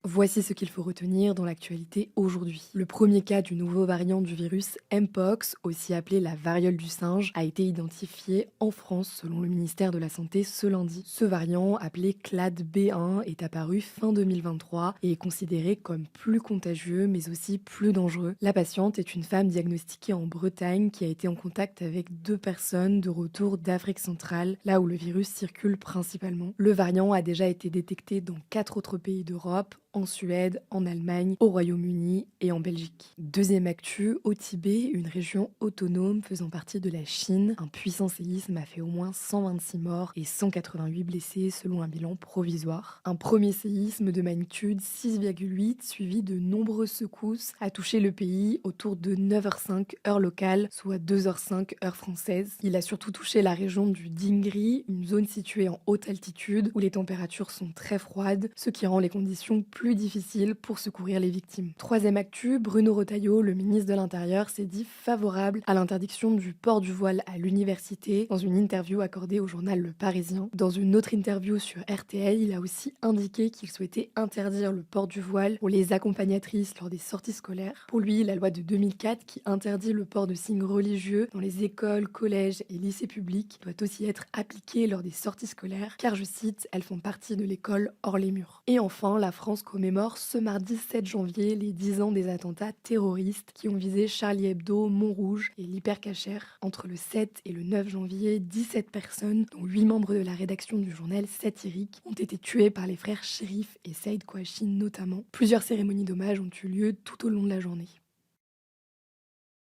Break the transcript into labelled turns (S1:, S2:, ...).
S1: Voici ce qu'il faut retenir dans l'actualité aujourd'hui. Le premier cas du nouveau variant du virus Mpox, aussi appelé la variole du singe, a été identifié en France selon le ministère de la Santé ce lundi. Ce variant, appelé clade B1, est apparu fin 2023 et est considéré comme plus contagieux mais aussi plus dangereux. La patiente est une femme diagnostiquée en Bretagne qui a été en contact avec 2 personnes de retour d'Afrique centrale, là où le virus circule principalement. Le variant a déjà été détecté dans 4 autres pays d'Europe, en Suède, en Allemagne, au Royaume-Uni et en Belgique. Deuxième actu, au Tibet, une région autonome faisant partie de la Chine, un puissant séisme a fait au moins 126 morts et 188 blessés selon un bilan provisoire. Un premier séisme de magnitude 6,8 suivi de nombreuses secousses a touché le pays autour de 9h05 heure locale, soit 2h05 heure française. Il a surtout touché la région du Dingri, une zone située en haute altitude où les températures sont très froides, ce qui rend les conditions plus difficile pour secourir les victimes. Troisième actu, Bruno Retailleau, le ministre de l'Intérieur, s'est dit favorable à l'interdiction du port du voile à l'université dans une interview accordée au journal Le Parisien. Dans une autre interview sur RTL, il a aussi indiqué qu'il souhaitait interdire le port du voile pour les accompagnatrices lors des sorties scolaires. Pour lui, la loi de 2004 qui interdit le port de signes religieux dans les écoles, collèges et lycées publics doit aussi être appliquée lors des sorties scolaires car, je cite, elles font partie de l'école hors les murs. Et enfin, la France commémore ce mardi 7 janvier les 10 ans des attentats terroristes qui ont visé Charlie Hebdo, Montrouge et l'Hypercacher. Entre le 7 et le 9 janvier, 17 personnes, dont 8 membres de la rédaction du journal satirique, ont été tuées par les frères Chérif et Saïd Kouachi notamment. Plusieurs cérémonies d'hommage ont eu lieu tout au long de la journée.